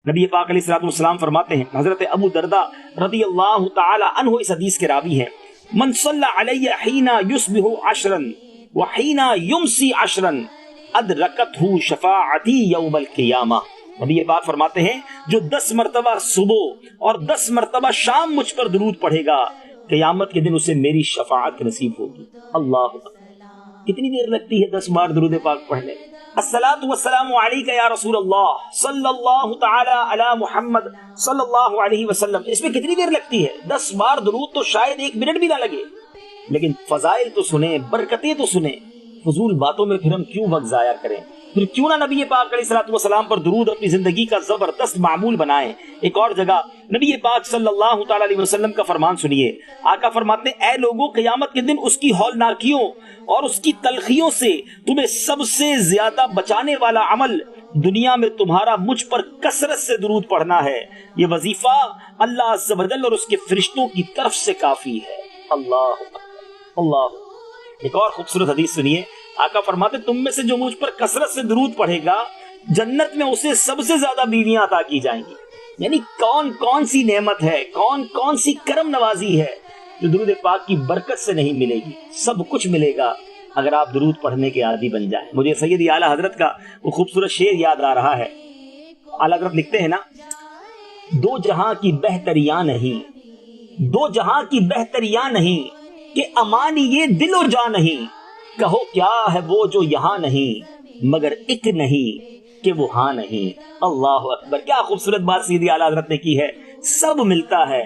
نبی پاک علیہ الصلوۃ والسلام فرماتے ہیں، حضرت ابو درداء رضی اللہ تعالی عنہ اس حدیث کے راوی ہیں، من صلی علی حین یصبح عشرا وحین یمسی عشرا ادرکتہ شفاعتی یوم القیامہ۔ نبی پاک فرماتے ہیں جو 10 مرتبہ صبح اور 10 مرتبہ شام مجھ پر درود پڑھے گا، قیامت کے دن اسے میری شفاعت نصیب ہوگی۔ اللہ اکبر! کتنی دیر لگتی ہے 10 بار درود پاک پڑھنے؟ الصلاۃ والسلام علیک یا رسول اللہ صلی اللہ تعالی علی محمد صلی اللہ علیہ وسلم، اس میں کتنی دیر لگتی ہے؟ 10 بار درود تو شاید 1 منٹ بھی نہ لگے، لیکن فضائل تو سنیں، برکتیں تو سنیں۔ فضول باتوں میں پھر ہم کیوں وقت ضائع کریں؟ پھر کیوں نہ نبی پاک علیہ الصلوۃ والسلام پر درود اپنی زندگی کا زبردست معمول بنائیں۔ ایک اور جگہ نبی پاک صلی اللہ تعالی علیہ وسلم کا فرمان سنیے، آقا فرماتے ہیں اے لوگوں، قیامت کے دن اس کی ہولناکیوں اور اس کی تلخیوں سے تمہیں سب سے زیادہ بچانے والا عمل دنیا میں تمہارا مجھ پر کثرت سے درود پڑھنا ہے۔ یہ وظیفہ اللہ عز و جل اور اس کے فرشتوں کی طرف سے کافی ہے۔ اللہ اللہ! ایک اور خوبصورت حدیث سنیے، آقا فرماتے تم میں سے جو مجھ پر کثرت سے درود پڑھے گا، جنت میں اسے سب سے زیادہ بیویاں عطا کی جائیں گی۔ یعنی کون کون سی نعمت ہے، کون کون سی کرم نوازی ہے جو درود پاک کی برکت سے نہیں ملے گی؟ سب کچھ ملے گا اگر آپ درود پڑھنے کے عادی بن جائیں۔ مجھے سید اعلیٰ حضرت کا وہ خوبصورت شعر یاد آ رہا ہے۔ اعلیٰ حضرت لکھتے ہیں نا، دو جہاں کی بہتریاں نہیں، دو جہاں کی بہتریاں نہیں کہ امان یہ دل و جاں نہیں، کہو کیا ہے وہ جو یہاں نہیں، مگر ایک نہیں کہ وہ ہاں نہیں۔ اللہ اکبر! کیا خوبصورت بات سیدھی اعلیٰ حضرت نے کی ہے۔ سب ملتا ہے،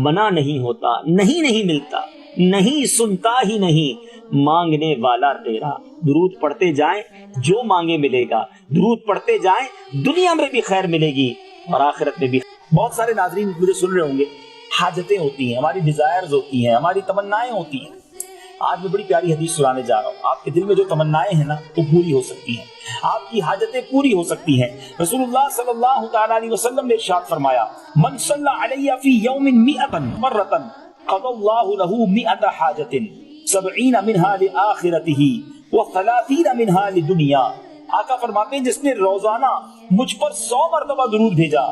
منع نہیں ہوتا، نہیں ملتا، نہیں سنتا ہی نہیں، مانگنے والا تیرا۔ درود پڑھتے جائیں، جو مانگے ملے گا۔ درود پڑھتے جائیں، دنیا میں بھی خیر ملے گی اور آخرت میں بھی۔ بہت سارے ناظرین مجھے سن رہے ہوں گے، حاجتیں ہوتی ہیں، ہماری ڈیزائرز ہوتی ہیں، ہماری تمنائیں ہوتی ہیں۔ آج میں بڑی پیاری حدیث سنانے جا رہا ہوں۔ آپ کے دل میں جو تمنائیں ہیں نا وہ پوری ہو سکتی ہیں، آپ کی حاجتیں پوری ہو سکتی ہیں۔ رسول اللہ صلی اللہ تعالی علیہ وسلم نے ارشاد فرمایا، من صلی علی فی یوم 100 مرۃ قضى اللہ له 100 حاجۃ 70 منها لآخرتہ و30 منها لدنیا۔ آقا فرماتے ہیں جس نے روزانہ مجھ پر 100 مرتبہ درود بھیجا،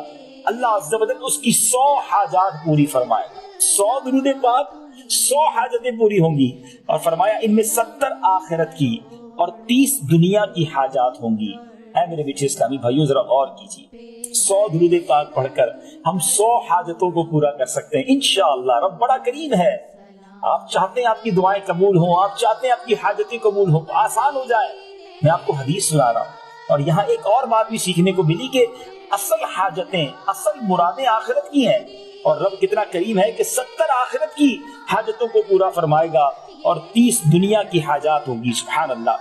اللہ عز و جل اس کی 100 حاجات پوری فرمائے گا۔ 100 درود پاک، 100 حاجتیں پوری ہوں گی، اور فرمایا ان میں 70 آخرت کی اور 30 دنیا کی حاجات ہوں گی۔ اے میرے میٹھے اسلامی بھائیوں، ذرا غور کیجیے، 100 درود پاک پڑھ کر ہم 100 حاجتوں کو پورا کر سکتے ہیں انشاءاللہ۔ رب بڑا کریم ہے، آپ چاہتے ہیں آپ کی دعائیں قبول ہوں، آپ چاہتے ہیں آپ کی حاجتیں قبول ہوں، آسان ہو جائے۔ میں آپ کو حدیث سنا رہا ہوں، اور یہاں ایک اور بات بھی سیکھنے کو ملی کہ اصل حاجتیں، اصل مرادیں آخرت کی ہیں، اور رب کتنا کریم ہے کہ 70 آخرت کی حاجتوں کو پورا فرمائے گا اور 30 دنیا کی حاجات ہوگی۔ سبحان اللہ!